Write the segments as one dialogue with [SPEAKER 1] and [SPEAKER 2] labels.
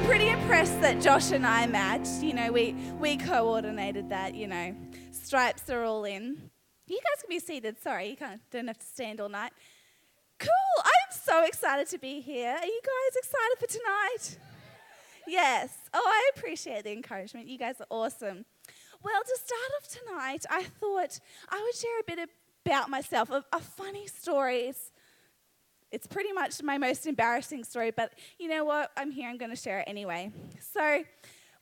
[SPEAKER 1] pretty impressed that Josh and I matched. You know, we coordinated that, you know. Stripes are all in. You guys can be seated. Sorry, don't have to stand all night. Cool. I'm so excited to be here. Are you guys excited for tonight? Yes. Oh, I appreciate the encouragement. You guys are awesome. Well, to start off tonight, I thought I would share a bit about myself, a funny story. It's pretty much my most embarrassing story, but you know what? I'm here. I'm going to share it anyway. So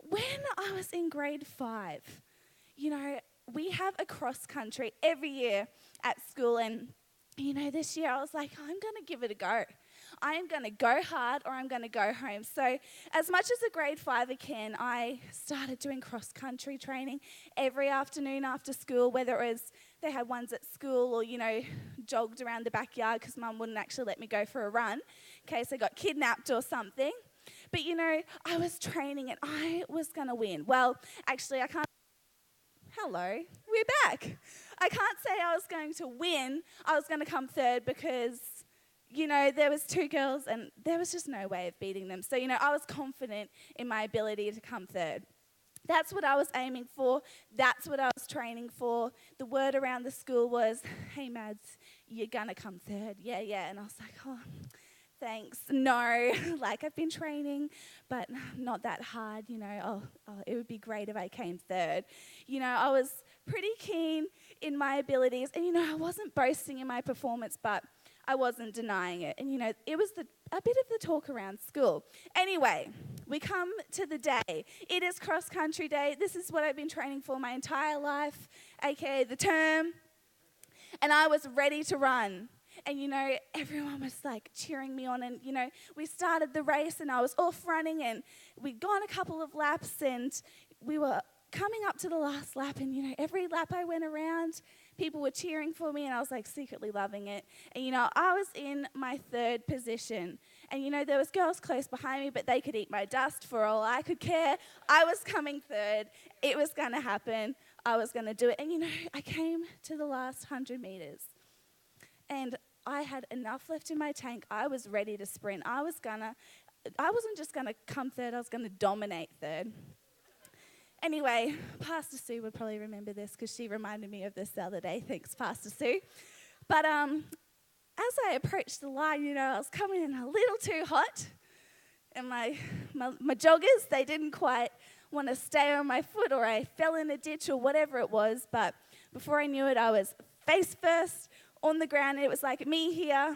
[SPEAKER 1] when I was in grade 5, you know, we have a cross country every year at school, and you know, this year I was like, I'm going to give it a go. I'm going to go hard or I'm going to go home. So as much as a grade 5er can, I started doing cross-country training every afternoon after school, whether it was they had ones at school or, you know, jogged around the backyard because Mum wouldn't actually let me go for a run in case I got kidnapped or something. But, you know, I was training and I was going to win. Well, actually, I can't. Hello, we're back. I can't say I was going to win. I was going to come third because, you know, there was 2 girls and there was just no way of beating them. So, you know, I was confident in my ability to come third. That's what I was aiming for. That's what I was training for. The word around the school was, hey, Mads, you're going to come third. Yeah. And I was like, oh, thanks. No, like I've been training, but not that hard, you know. Oh, it would be great if I came third. You know, I was pretty keen in my abilities, and, you know, I wasn't boasting in my performance, but I wasn't denying it. And, you know, it was a bit of the talk around school. Anyway, we come to the day. It is cross-country day. This is what I've been training for my entire life, aka the term. And I was ready to run. And, you know, everyone was, like, cheering me on. And, you know, we started the race, and I was off running, and we'd gone a couple of laps, and we were coming up to the last lap. And, you know, every lap I went around, people were cheering for me, and I was, like, secretly loving it. And, you know, I was in my 3rd position. And, you know, there was girls close behind me, but they could eat my dust for all I could care. I was coming 3rd. It was going to happen. I was going to do it. And, you know, I came to the last 100 metres. And I had enough left in my tank. I was ready to sprint. I wasn't just going to come 3rd. I was going to dominate 3rd. Anyway, Pastor Sue would probably remember this because she reminded me of this the other day. Thanks, Pastor Sue. But as I approached the line, you know, I was coming in a little too hot. And my joggers, they didn't quite want to stay on my foot, or I fell in a ditch or whatever it was. But before I knew it, I was face first on the ground. It was like me here,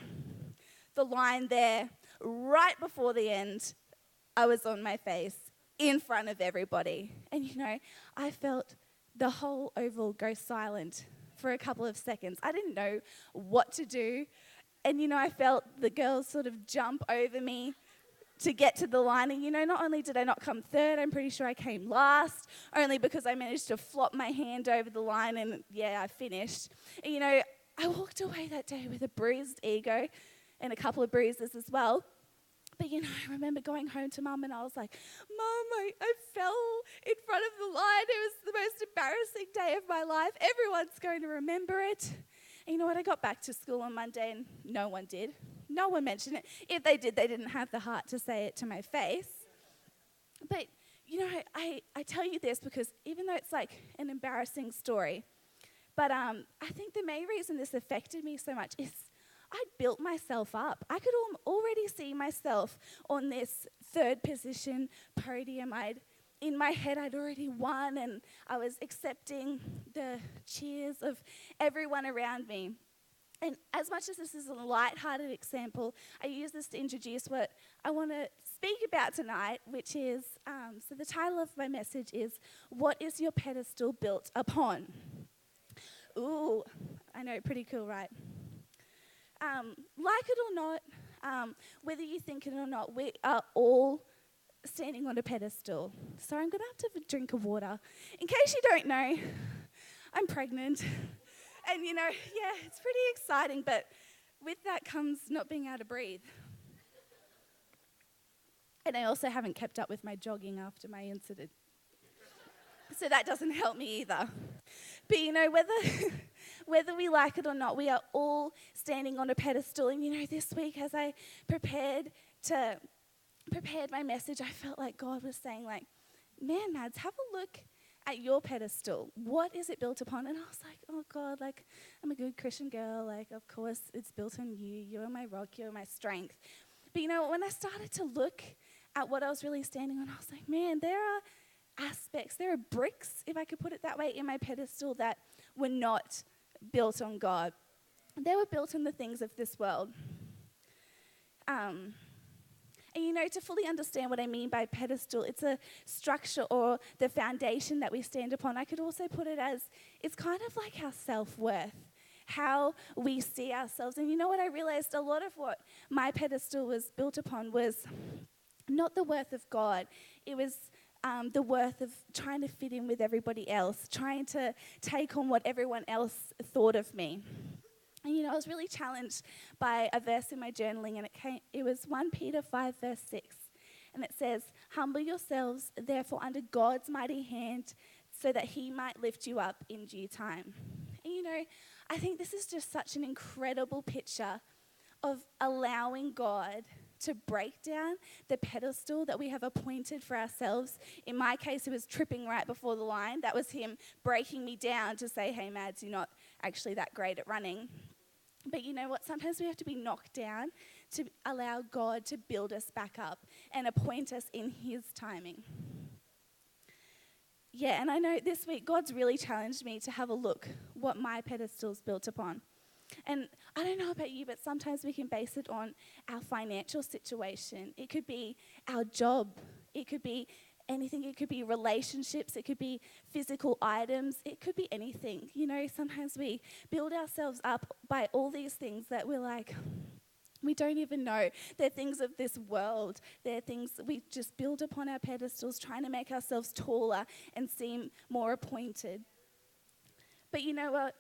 [SPEAKER 1] the line there. Right before the end, I was on my face in front of everybody. And, you know, I felt the whole oval go silent for a couple of seconds. I didn't know what to do. And, you know, I felt the girls sort of jump over me to get to the line. And, you know, not only did I not come 3rd, I'm pretty sure I came last, only because I managed to flop my hand over the line and, yeah, I finished. And, you know, I walked away that day with a bruised ego and a couple of bruises as well. But, you know, I remember going home to Mum and I was like, Mum, I fell in front of the line. It was the most embarrassing day of my life. Everyone's going to remember it. And you know what? I got back to school on Monday and no one did. No one mentioned it. If they did, they didn't have the heart to say it to my face. But, you know, I tell you this because even though it's like an embarrassing story, but I think the main reason this affected me so much is I'd built myself up. I could already see myself on this 3rd position podium. In my head, I'd already won, and I was accepting the cheers of everyone around me. And as much as this is a light-hearted example, I use this to introduce what I want to speak about tonight, which is, so the title of my message is, What is Your Pedestal Built Upon? Ooh, I know, pretty cool, right? Like it or not, whether you think it or not, we are all standing on a pedestal. So I'm going to have to have a drink of water. In case you don't know, I'm pregnant. And, you know, yeah, it's pretty exciting, but with that comes not being able to breathe. And I also haven't kept up with my jogging after my incident. So that doesn't help me either. But, you know, whether we like it or not, we are all standing on a pedestal. And, you know, this week as I prepared to prepared my message, I felt like God was saying, like, man, Mads, have a look at your pedestal. What is it built upon? And I was like, oh God, like, I'm a good Christian girl. Like, of course, it's built on you. You're my rock. You're my strength. But, when I started to look at what I was really standing on, I was like, man, there are aspects, there are bricks, if I could put it that way, in my pedestal that were not built on God. They were built on the things of this world. And to fully understand what I mean by pedestal, it's a structure or the foundation that we stand upon. I could also put it as, it's kind of like our self-worth, how we see ourselves. And you know what I realized? A lot of what my pedestal was built upon was not the worth of God. It was the worth of trying to fit in with everybody else, trying to take on what everyone else thought of me. And I was really challenged by a verse in my journaling, and it was 1 Peter 5, verse 6. And it says, humble yourselves, therefore, under God's mighty hand, so that he might lift you up in due time. And I think this is just such an incredible picture of allowing God to break down the pedestal that we have appointed for ourselves. In my case, it was tripping right before the line. That was him breaking me down to say, hey, Mads, you're not actually that great at running. But you know what? Sometimes we have to be knocked down to allow God to build us back up and appoint us in his timing. Yeah, and I know this week God's really challenged me to have a look what my pedestal's built upon. And I don't know about you, but sometimes we can base it on our financial situation. It could be our job. It could be anything. It could be relationships. It could be physical items. It could be anything. Sometimes we build ourselves up by all these things that we're like, we don't even know. They're things of this world. They're things that we just build upon our pedestals, trying to make ourselves taller and seem more appointed. But you know what?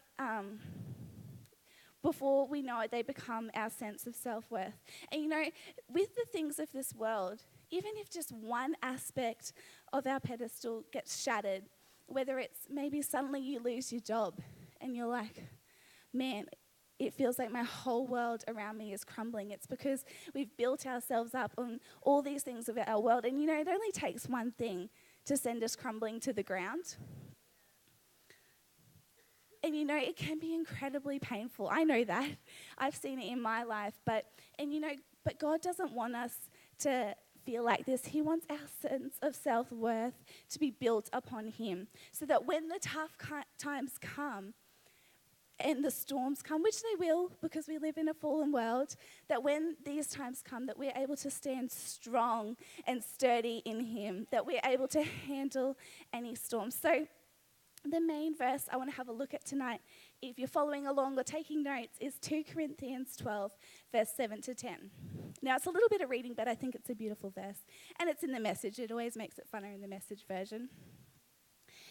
[SPEAKER 1] Before we know it, they become our sense of self-worth. And with the things of this world, even if just one aspect of our pedestal gets shattered, whether it's maybe suddenly you lose your job and you're like, man, it feels like my whole world around me is crumbling. It's because we've built ourselves up on all these things of our world. And it only takes one thing to send us crumbling to the ground. And it can be incredibly painful. I know that. I've seen it in my life. But God doesn't want us to feel like this. He wants our sense of self-worth to be built upon him, so that when the tough times come and the storms come, which they will because we live in a fallen world, that when these times come, that we're able to stand strong and sturdy in him, that we're able to handle any storm. So the main verse I want to have a look at tonight, if you're following along or taking notes, is 2 Corinthians 12, verse 7 to 10. Now, it's a little bit of reading, but I think it's a beautiful verse. And it's in the Message. It always makes it funner in the Message version.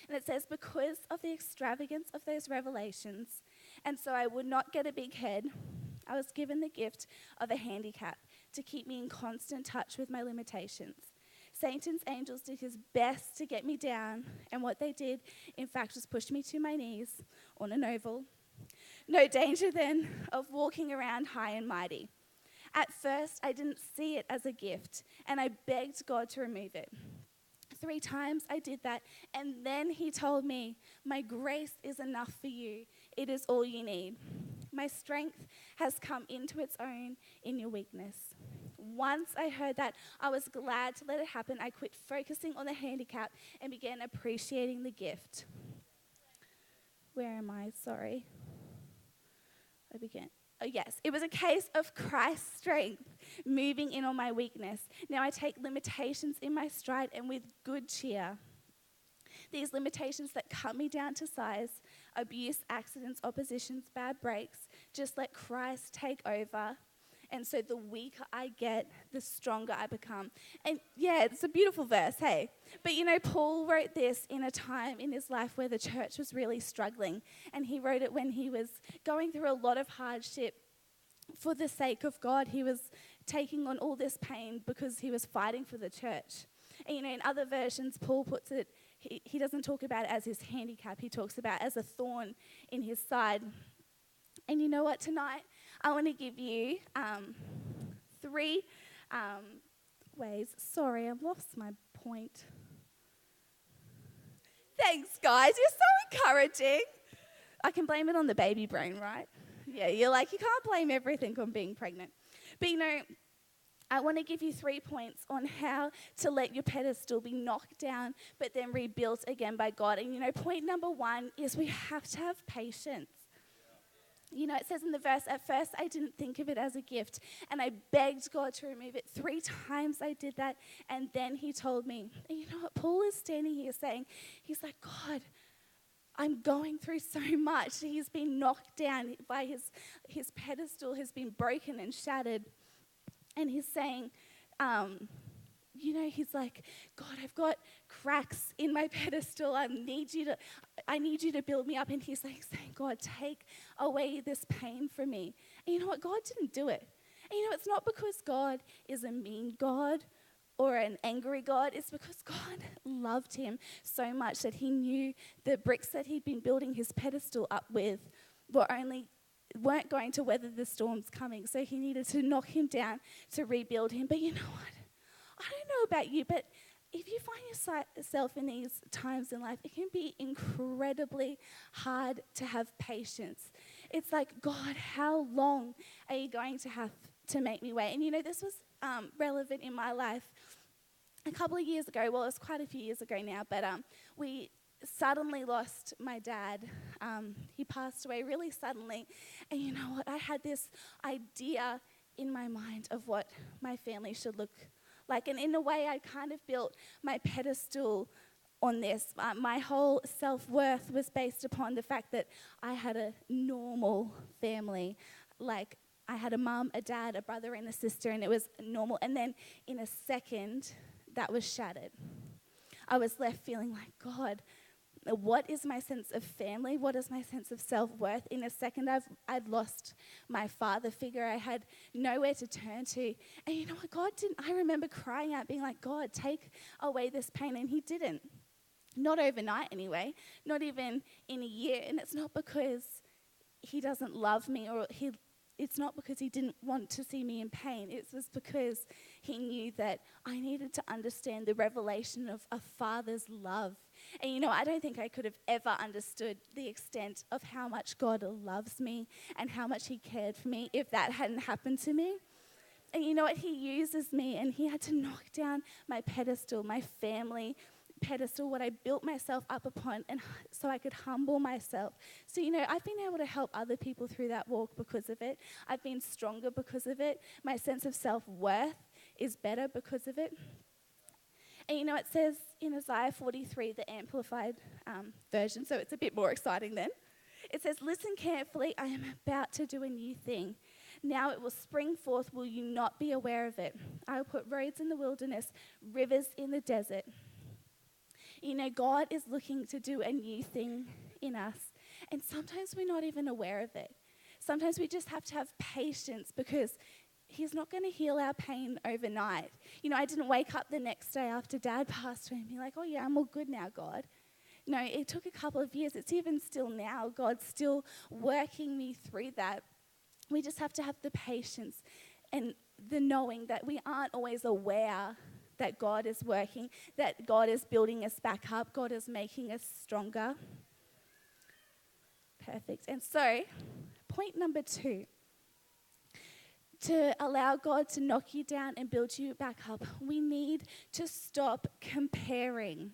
[SPEAKER 1] And it says, because of the extravagance of those revelations, and so I would not get a big head, I was given the gift of a handicap to keep me in constant touch with my limitations. Satan's angels did his best to get me down, and what they did, in fact, was push me to my knees on an oval. No danger then of walking around high and mighty. At first, I didn't see it as a gift, and I begged God to remove it. 3 times I did that, and then he told me, my grace is enough for you. It is all you need. My strength has come into its own in your weakness. Once I heard that, I was glad to let it happen. I quit focusing on the handicap and began appreciating the gift. Where am I? Sorry. Oh, yes. It was a case of Christ's strength moving in on my weakness. Now I take limitations in my stride and with good cheer. These limitations that cut me down to size, abuse, accidents, oppositions, bad breaks, just let Christ take over. And so the weaker I get, the stronger I become. And yeah, it's a beautiful verse, hey. But Paul wrote this in a time in his life where the church was really struggling. And he wrote it when he was going through a lot of hardship for the sake of God. He was taking on all this pain because he was fighting for the church. And in other versions, Paul puts it, he doesn't talk about it as his handicap. He talks about it as a thorn in his side. And you know what? Tonight, I want to give you 3 ways. Sorry, I've lost my point. Thanks, guys. You're so encouraging. I can blame it on the baby brain, right? Yeah, you're like, you can't blame everything on being pregnant. But I want to give you 3 points on how to let your pedestal be knocked down but then rebuilt again by God. And point number 1 is we have to have patience. It says in the verse, at first I didn't think of it as a gift, and I begged God to remove it. 3 times I did that, and then he told me. And you know what? Paul is standing here saying, he's like, God, I'm going through so much. He's been knocked down by his pedestal has been broken and shattered. And he's saying, he's like, God, I've got cracks in my pedestal. I need you to build me up. And he's like saying, God, take away this pain from me. And you know what? God didn't do it. And it's not because God is a mean God or an angry God. It's because God loved him so much that he knew the bricks that he'd been building his pedestal up with weren't going to weather the storms coming. So he needed to knock him down to rebuild him. But you know what? I don't know about you, but if you find yourself in these times in life, it can be incredibly hard to have patience. It's like, God, how long are you going to have to make me wait? And this was relevant in my life a couple of years ago. Well, it was quite a few years ago now, but we suddenly lost my dad. He passed away really suddenly. And you know what? I had this idea in my mind of what my family should look like. And in a way, I kind of built my pedestal on this. My whole self-worth was based upon the fact that I had a normal family. Like, I had a mum, a dad, a brother, and a sister, and it was normal. And then in a second, that was shattered. I was left feeling like, God, what is my sense of family? What is my sense of self-worth? In a second, I'd lost my father figure. I had nowhere to turn to. And you know what? God didn't. I remember crying out, being like, God, take away this pain. And he didn't. Not overnight anyway. Not even in a year. And it's not because he doesn't love me or it's not because he didn't want to see me in pain. It's just because he knew that I needed to understand the revelation of a father's love. And I don't think I could have ever understood the extent of how much God loves me and how much he cared for me if that hadn't happened to me. And you know what? He uses me, and he had to knock down my pedestal, my family pedestal, what I built myself up upon, and so I could humble myself. So, I've been able to help other people through that walk because of it. I've been stronger because of it. My sense of self-worth is better because of it. And it says in Isaiah 43, the Amplified version, so it's a bit more exciting then. It says, listen carefully, I am about to do a new thing. Now it will spring forth, will you not be aware of it? I will put roads in the wilderness, rivers in the desert. God is looking to do a new thing in us. And sometimes we're not even aware of it. Sometimes we just have to have patience because he's not going to heal our pain overnight. I didn't wake up the next day after Dad passed away and be like, oh yeah, I'm all good now, God. No, it took a couple of years. It's even still now. God's still working me through that. We just have to have the patience and the knowing that we aren't always aware that God is working, that God is building us back up, God is making us stronger. Perfect. And so, point number 2, to allow God to knock you down and build you back up, we need to stop comparing.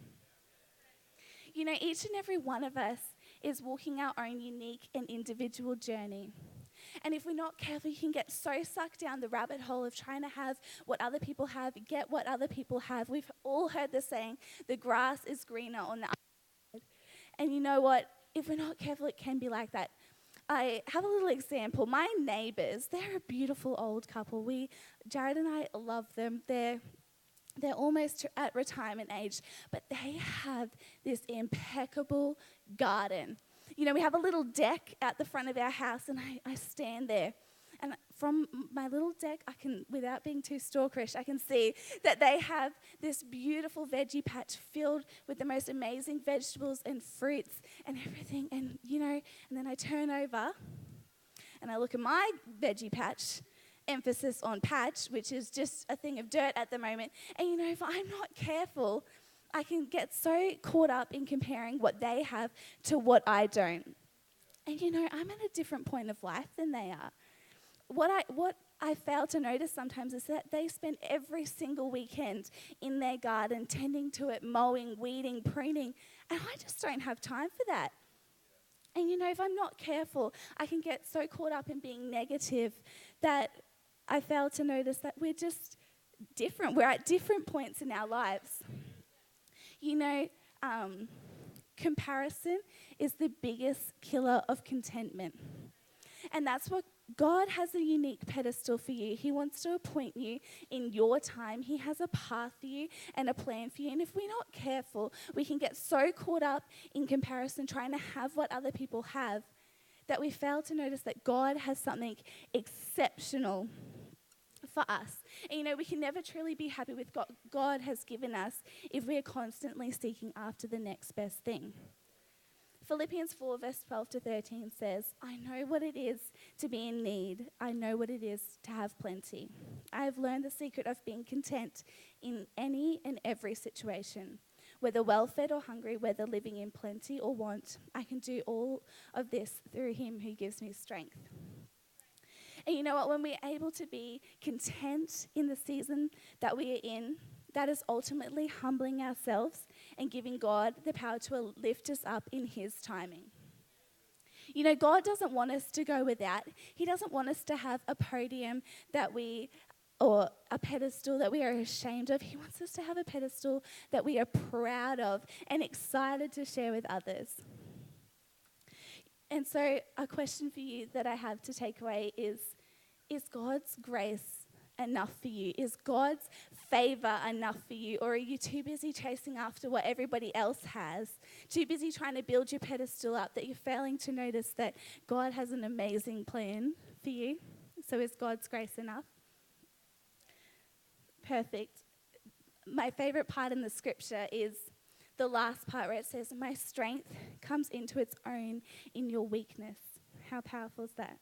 [SPEAKER 1] Each and every one of us is walking our own unique and individual journey. And if we're not careful, you can get so sucked down the rabbit hole of trying to have what other people have, get what other people have. We've all heard the saying, the grass is greener on the other side. And you know what? If we're not careful, it can be like that. I have a little example. My neighbours, they're a beautiful old couple. Jared and I love them. They're almost at retirement age, but they have this impeccable garden. We have a little deck at the front of our house, and I stand there. And from my little deck, I can, without being too stalkerish, I can see that they have this beautiful veggie patch filled with the most amazing vegetables and fruits and everything. And, and then I turn over and I look at my veggie patch, emphasis on patch, which is just a thing of dirt at the moment. And if I'm not careful, I can get so caught up in comparing what they have to what I don't. And I'm at a different point of life than they are. What I fail to notice sometimes is that they spend every single weekend in their garden, tending to it, mowing, weeding, pruning, and I just don't have time for that. And if I'm not careful, I can get so caught up in being negative that I fail to notice that we're just different. We're at different points in our lives. Comparison is the biggest killer of contentment. And that's what God has, a unique pedestal for you. He wants to appoint you in your time. He has a path for you and a plan for you. And if we're not careful, we can get so caught up in comparison, trying to have what other people have, that we fail to notice that God has something exceptional for us. And we can never truly be happy with what God has given us if we are constantly seeking after the next best thing. Philippians 4 verse 12 to 13 says, I know what it is to be in need. I know what it is to have plenty. I have learned the secret of being content in any and every situation. Whether well-fed or hungry, whether living in plenty or want, I can do all of this through him who gives me strength. And you know what? When we're able to be content in the season that we are in, that is ultimately humbling ourselves and giving God the power to lift us up in his timing. God doesn't want us to go without. He doesn't want us to have a podium or a pedestal that we are ashamed of. He wants us to have a pedestal that we are proud of and excited to share with others. And so a question for you that I have to take away is God's grace enough for you? Is God's favor enough for you? Or are you too busy chasing after what everybody else has? Too busy trying to build your pedestal up that you're failing to notice that God has an amazing plan for you? So is God's grace enough? Perfect. My favorite part in the scripture is the last part where it says, my strength comes into its own in your weakness. How powerful is that?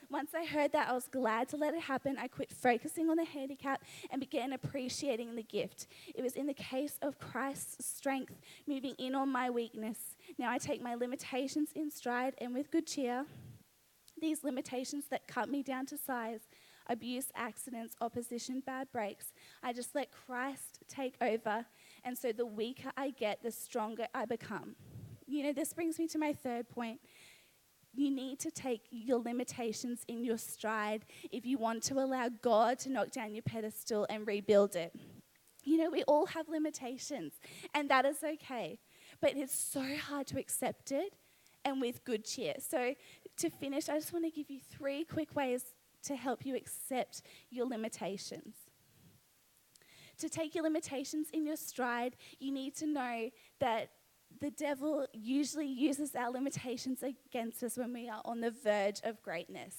[SPEAKER 1] Once I heard that, I was glad to let it happen. I quit focusing on the handicap and began appreciating the gift. It was in the case of Christ's strength moving in on my weakness. Now I take my limitations in stride and with good cheer. These limitations that cut me down to size, abuse, accidents, opposition, bad breaks, I just let Christ take over. And so the weaker I get, the stronger I become. This brings me to my third point. You need to take your limitations in your stride if you want to allow God to knock down your pedestal and rebuild it. We all have limitations, and that is okay. But it's so hard to accept it, and with good cheer. So to finish, I just want to give you 3 quick ways to help you accept your limitations. To take your limitations in your stride, you need to know that the devil usually uses our limitations against us when we are on the verge of greatness.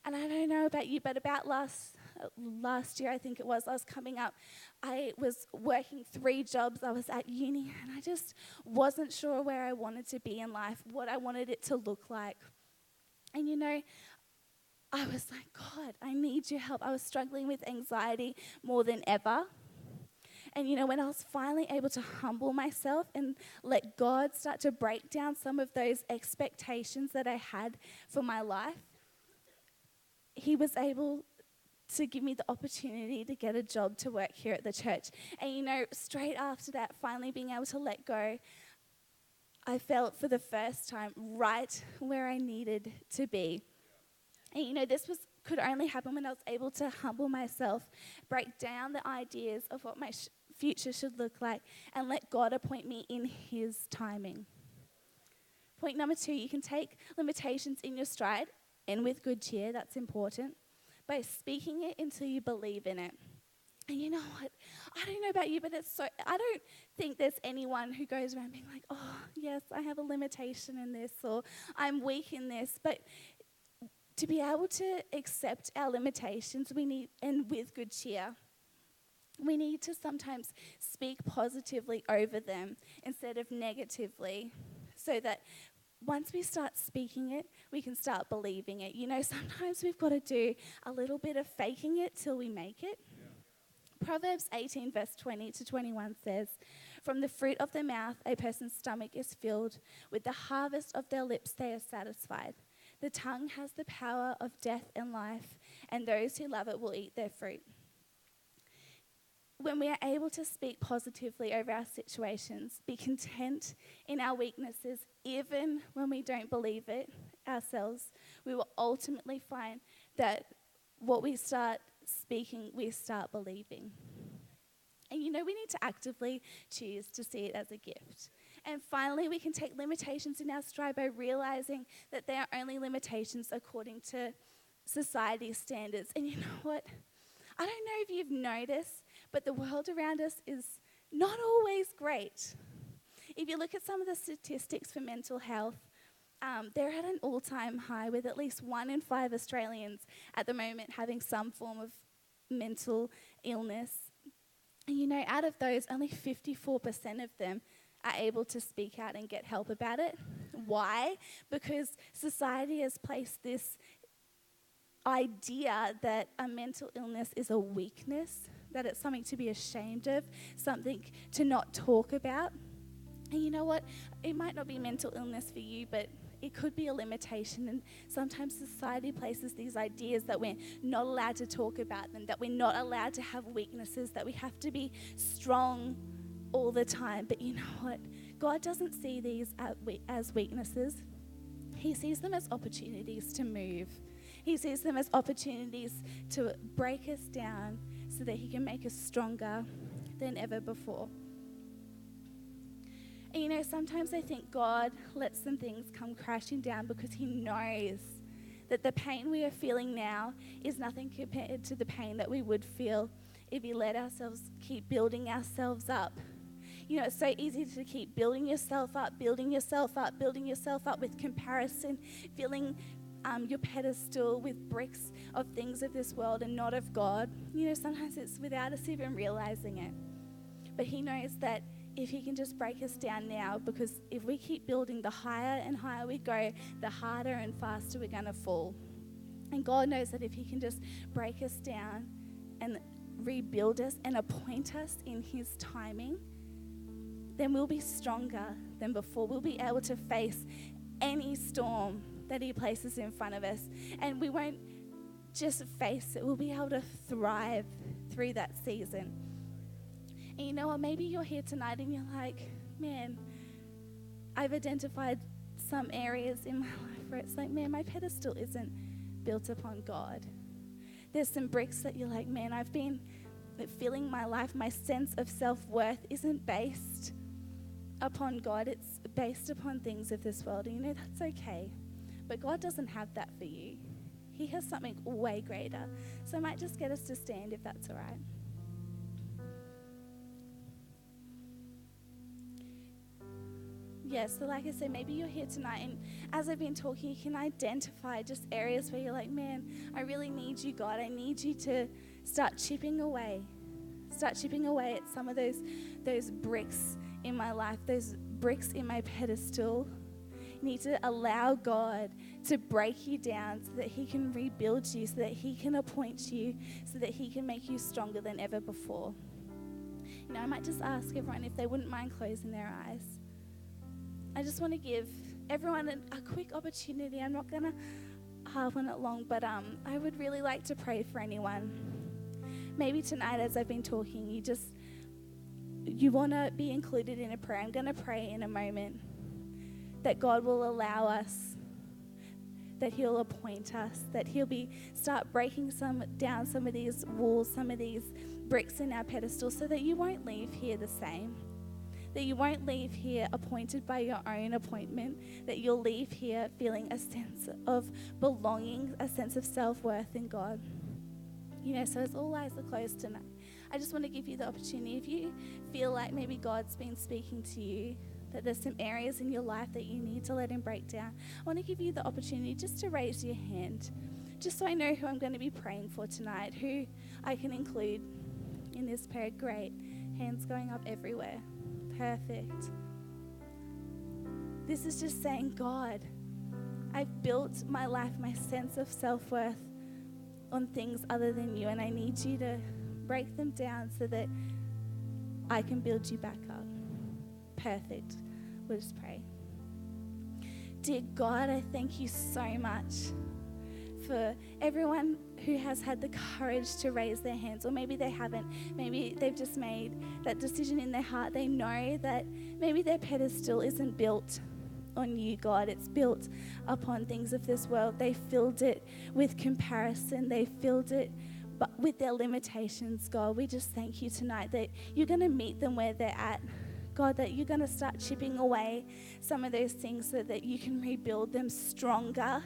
[SPEAKER 1] And I don't know about you, but about last year, I think it was, I was coming up. I was working 3 jobs. I was at uni, and I just wasn't sure where I wanted to be in life, what I wanted it to look like. And I was like, God, I need your help. I was struggling with anxiety more than ever. And when I was finally able to humble myself and let God start to break down some of those expectations that I had for my life, he was able to give me the opportunity to get a job to work here at the church. And straight after that, finally being able to let go, I felt for the first time right where I needed to be. And this could only happen when I was able to humble myself, break down the ideas of what my future should look like, and let God appoint me in his timing. Point number 2, you can take limitations in your stride and with good cheer. That's important. By speaking it until you believe in it. And you know what? I don't know about you, but I don't think there's anyone who goes around being like, oh, yes, I have a limitation in this, or I'm weak in this. But to be able to accept our limitations, we need, and with good cheer, we need to sometimes speak positively over them instead of negatively, so that once we start speaking it, we can start believing it. You know, sometimes we've got to do a little bit of faking it till we make it. Proverbs 18 verse 20 to 21 says, "From the fruit of their mouth a person's stomach is filled. With the harvest of their lips they are satisfied. The tongue has the power of death and life, and those who love it will eat their fruit." When we are able to speak positively over our situations, be content in our weaknesses, even when we don't believe it ourselves, we will ultimately find that what we start speaking, we start believing. And you know, we need to actively choose to see it as a gift. And finally, we can take limitations in our stride by realizing that they are only limitations according to society's standards. And you know what? I don't know if you've noticed, but the world around us is not always great. If you look at some of the statistics for mental health, they're at an all-time high, with at least 1 in 5 Australians at the moment having some form of mental illness. And you know, out of those, only 54% of them are able to speak out and get help about it. Why? Because society has placed this idea that a mental illness is a weakness, that it's something to be ashamed of, something to not talk about. And you know what? It might not be mental illness for you, but it could be a limitation. And sometimes society places these ideas that we're not allowed to talk about them, that we're not allowed to have weaknesses, that we have to be strong all the time. But you know what? God doesn't see these as weaknesses. He sees them as opportunities to move. He sees them as opportunities to break us down so that he can make us stronger than ever before. And you know, sometimes I think God lets some things come crashing down because he knows that the pain we are feeling now is nothing compared to the pain that we would feel if we let ourselves keep building ourselves up. You know, it's so easy to keep building yourself up with comparison, filling your pedestal with bricks of things of this world and not of God. You know, sometimes it's without us even realizing it. But he knows that if he can just break us down now, because if we keep building, the higher and higher we go, the harder and faster we're going to fall. And God knows that if he can just break us down and rebuild us and appoint us in his timing, then we'll be stronger than before. We'll be able to face any storm that he places in front of us. And we won't just face it, we'll be able to thrive through that season. And you know what, maybe you're here tonight and you're like, man, I've identified some areas in my life where it's like, man, my pedestal isn't built upon God. There's some bricks that you're like, man, I've been feeling my life, my sense of self-worth isn't based upon God, it's based upon things of this world. And you know, that's okay. But God doesn't have that for you. He has something way greater. So I might just get us to stand if that's all right. Yeah, so like I said, maybe you're here tonight and as I've been talking, you can identify just areas where you're like, man, I really need you, God. I need you to start chipping away. Start chipping away at some of those bricks in my life, those bricks in my pedestal. You need to allow God to break you down so that he can rebuild you, so that he can appoint you, so that he can make you stronger than ever before. You know, I might just ask everyone if they wouldn't mind closing their eyes. I just want to give everyone a quick opportunity. I'm not going to harp on it long, but I would really like to pray for anyone. Maybe tonight as I've been talking, you want to be included in a prayer. I'm going to pray in a moment that God will allow us, that he'll appoint us, that he'll start breaking down some of these walls, some of these bricks in our pedestal, so that you won't leave here the same. That you won't leave here appointed by your own appointment, that you'll leave here feeling a sense of belonging, a sense of self-worth in God. You know, so as all eyes are closed tonight, I just want to give you the opportunity, if you feel like maybe God's been speaking to you, that there's some areas in your life that you need to let him break down, I want to give you the opportunity just to raise your hand, just so I know who I'm going to be praying for tonight, who I can include in this prayer. Great. Hands going up everywhere. Perfect. This is just saying, God, I've built my life, my sense of self-worth on things other than you, and I need you to break them down so that I can build you back up. Perfect. We'll just pray. Dear God, I thank you so much for everyone who has had the courage to raise their hands, or maybe they haven't. Maybe they've just made that decision in their heart. They know that maybe their pedestal isn't built on you, God. It's built upon things of this world. They filled it with comparison. They filled it with their limitations, God. We just thank you tonight that you're going to meet them where they're at. God, that you're going to start chipping away some of those things so that you can rebuild them stronger,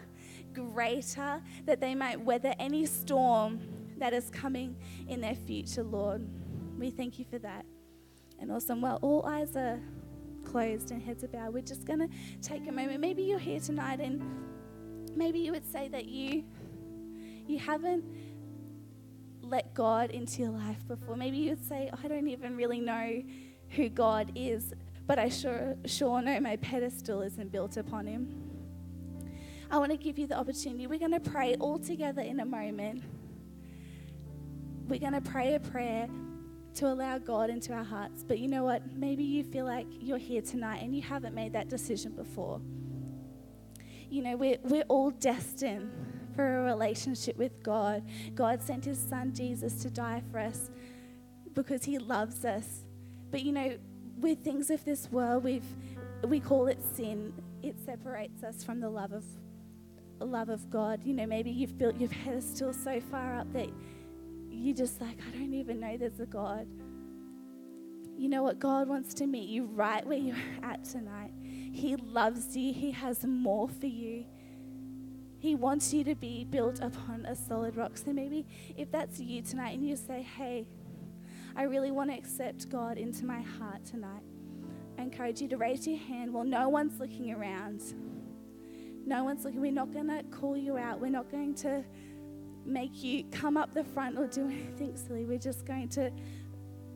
[SPEAKER 1] greater, that they might weather any storm that is coming in their future, Lord. We thank you for that. And awesome. Well, all eyes are closed and heads are bowed. We're just going to take a moment. Maybe you're here tonight and maybe you would say that you haven't let God into your life before. Maybe you'd say, I don't even really know who God is, but I sure know my pedestal isn't built upon him. I want to give you the opportunity. We're going to pray all together in a moment. We're going to pray a prayer to allow God into our hearts. But you know what? Maybe you feel like you're here tonight and you haven't made that decision before. You know, we're all destined for a relationship with God. God sent his son Jesus to die for us because he loves us. But you know, with things of this world, we call it sin. It separates us from the love of God. You know, maybe you've built your pedestal so far up that you're just like, I don't even know there's a God. You know what? God wants to meet you right where you're at tonight. He loves you. He has more for you. He wants you to be built upon a solid rock. So maybe if that's you tonight and you say, hey, I really want to accept God into my heart tonight, I encourage you to raise your hand. Well, no one's looking around. No one's looking. We're not going to call you out. We're not going to make you come up the front or do anything silly. We're just going to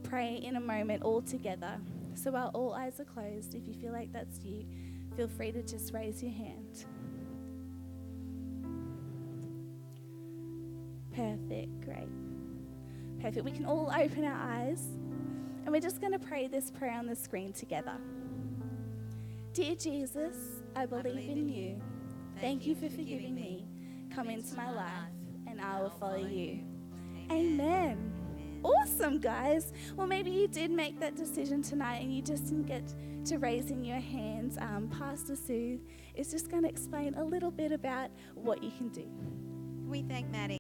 [SPEAKER 1] pray in a moment all together. So while all eyes are closed, if you feel like that's you, feel free to just raise your hand. Perfect. Great. Perfect. We can all open our eyes and we're just going to pray this prayer on the screen together. Dear Jesus, I believe in you. Thank you for forgiving me. Come into my life and I will follow you. Amen. Awesome, guys. Well, maybe you did make that decision tonight and you just didn't get to raising your hands. Pastor Sue is just going to explain a little bit about what you can do.
[SPEAKER 2] We thank Madi.